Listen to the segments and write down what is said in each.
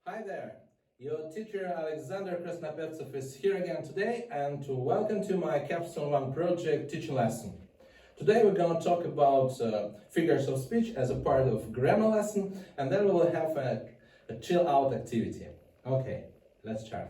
Hi there, your teacher Alexander Krasnopevtsev is here again today, and welcome to my Capstone 1 project teaching lesson. Today we're going to talk about figures of speech as a part of grammar lesson, and then we will have a chill out activity. Okay, let's start.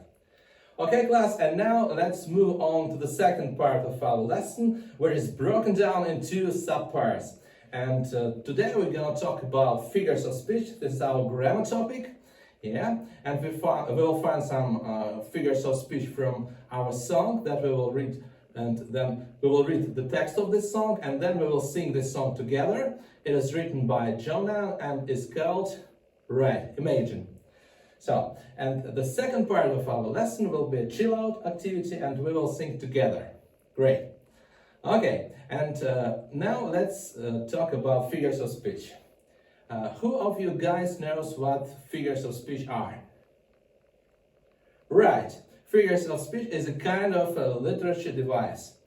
Okay class, and now let's move on to the second part of our lesson, where it's broken down into subparts. And today we're going to talk about figures of speech. This is our grammar topic. Yeah, and we'll find some figures of speech from our song that we will read, and then we will read the text of this song, and then we will sing this song together. It is written by John Lennon and is called Imagine. So, and the second part of our lesson will be a chill out activity, and we will sing together. Great. Okay, and now let's talk about figures of speech. Who of you guys knows what figures of speech are? Right, figures of speech is a kind of a literature device.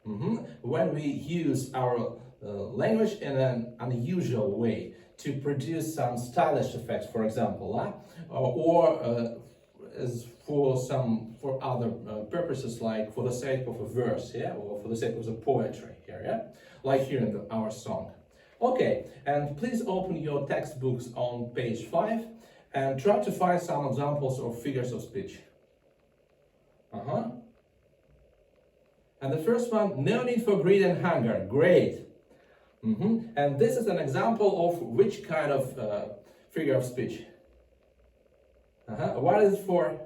When we use our language in an unusual way to produce some stylish effects, for example, or as for other purposes, like for the sake of a verse, yeah, or for the sake of the poetry here, yeah, like here in our song. Okay, and please open your textbooks on page 5 and try to find some examples of figures of speech. And the first one, no need for greed and hunger. Great. And this is an example of which kind of figure of speech? What is it for?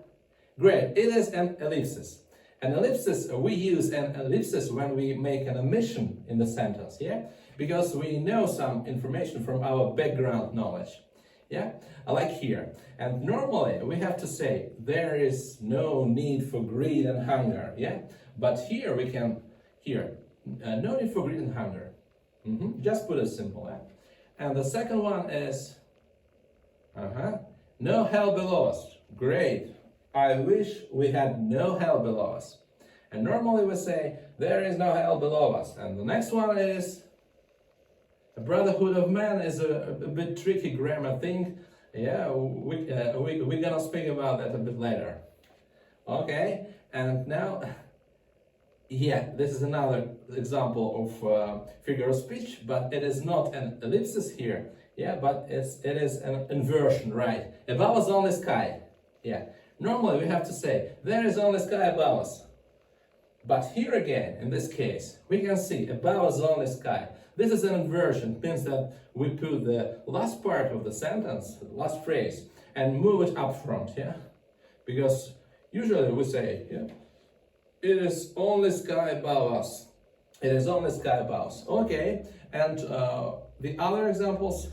Great, it is an ellipsis. An ellipsis, we use an ellipsis when we make an omission in the sentence, yeah? Because we know some information from our background knowledge, yeah? Like here. And normally we have to say, there is no need for greed and hunger, yeah? But here we can, no need for greed and hunger. Just put it simple, yeah? And the second one is, no hell below us. Great. I wish we had no hell below us. And normally we say, there is no hell below us. And the next one is, a brotherhood of man is a bit tricky grammar thing. Yeah, we're gonna speak about that a bit later. Okay, and now, yeah, this is another example of figure of speech, but it is not an ellipsis here. Yeah, but it is an inversion, right? Above us only sky. Yeah. Normally we have to say, there is only sky above us. But here again, in this case, we can see above us only sky. This is an inversion. It means that we put the last part of the sentence, the last phrase, and move it up front, yeah? Because usually we say, yeah, it is only sky above us. It is only sky above us. Okay, and the other examples?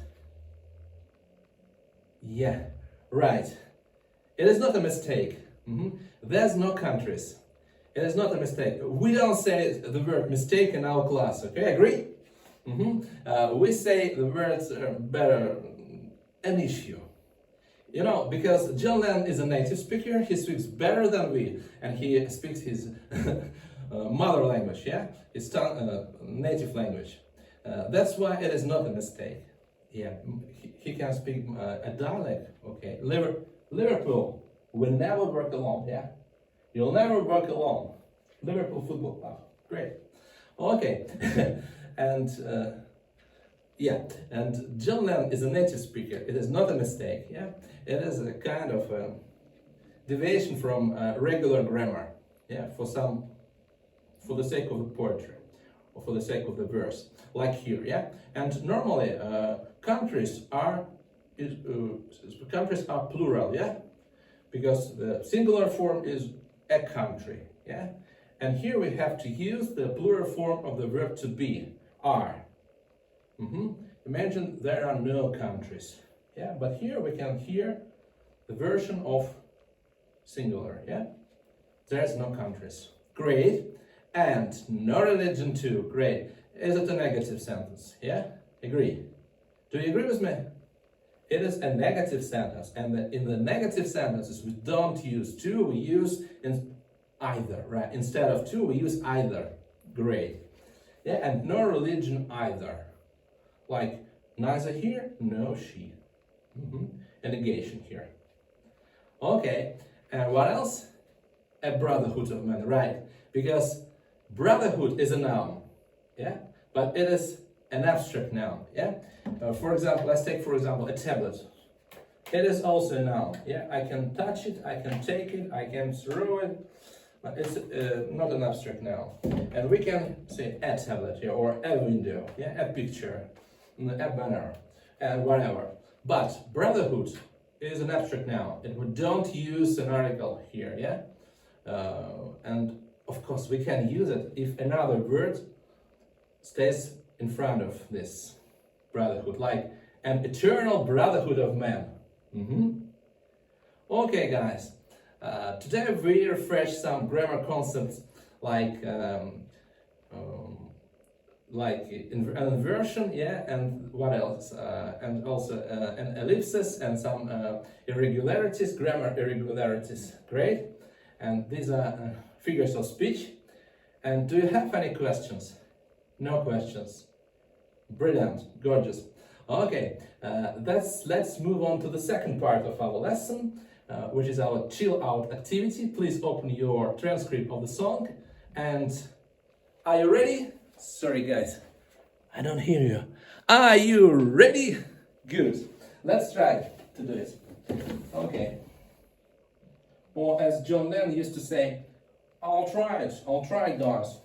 Yeah, right. It is not a mistake. There's no countries. It is not a mistake. We don't say the word mistake in our class, okay? Agree? We say the words better, an issue. You know, because John Lennon is a native speaker, he speaks better than we, and he speaks his mother language, yeah? His native language. That's why it is not a mistake. Yeah, he can speak a dialect, okay? Liverpool will never work alone, yeah? You'll never work alone. Liverpool Football Club, great. Okay, and yeah, and John Lennon is a native speaker. It is not a mistake, yeah? It is a kind of deviation from regular grammar, yeah? For the sake of the poetry, or for the sake of the verse, like here, yeah? And normally, countries are plural, yeah? Because the singular form is a country, yeah? And here we have to use the plural form of the verb to be, are. Imagine there are no countries, yeah? But here we can hear the version of singular, yeah? There's no countries. Great. And no religion too. Great. Is it a negative sentence? Yeah? Agree. Do you agree with me? It is a negative sentence, and in the negative sentences we don't use to, we use either, right? Instead of to, we use either. Great. Yeah, and no religion either. Like neither here, no she. A negation here. Okay, and what else? A brotherhood of men, right? Because brotherhood is a noun, yeah? But it is an abstract noun, yeah? For example, let's take for example a tablet. It is also a noun, yeah? I can touch it, I can take it, I can throw it, but it's not an abstract noun. And we can say a tablet, yeah, or a window, yeah, a picture, a banner, and whatever. But brotherhood is an abstract noun. We don't use an article here, yeah? And of course we can use it if another word stays in front of this brotherhood, like an eternal brotherhood of men. Okay, guys, today we refresh some grammar concepts like an inversion, yeah, and what else? And also an ellipsis and some irregularities, grammar irregularities. Great. And these are figures of speech. And do you have any questions? No questions. Brilliant, gorgeous. Okay, let's move on to the second part of our lesson, which is our chill out activity. Please open your transcript of the song. And are you ready? Sorry guys, I don't hear you. Are you ready? Good. Let's try to do it. Okay. Or as John Lennon used to say, I'll try it guys.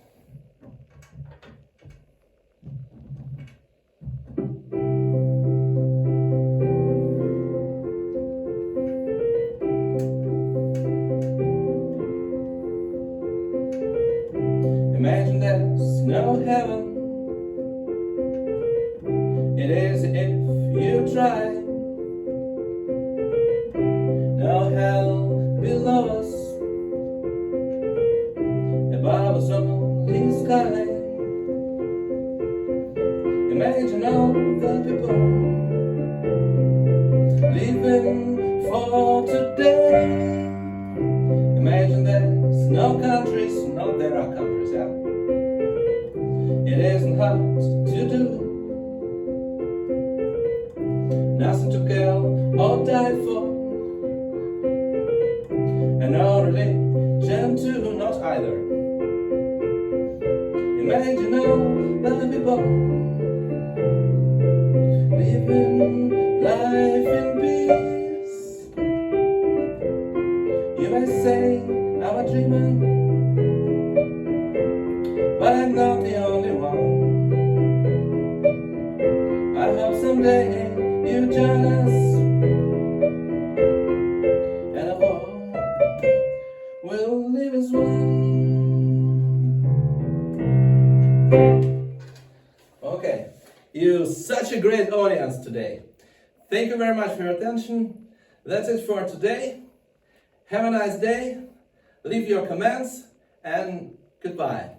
Imagine there's no heaven. It is if you try. No hell below us. Above us only sky. Imagine all the people living for today. Imagine there's no countries. No, there are countries, yeah. It isn't hard to do. Nothing to kill or die for. And no religion too, not either. Imagine all the people living life in peace. You may say I'm a dreamer, but I'm not the only one. I hope someday you join us, and I hope we'll live as one. Okay, you're such a great audience today. Thank you very much for your attention. That's it for today. Have a nice day. Leave your comments and goodbye.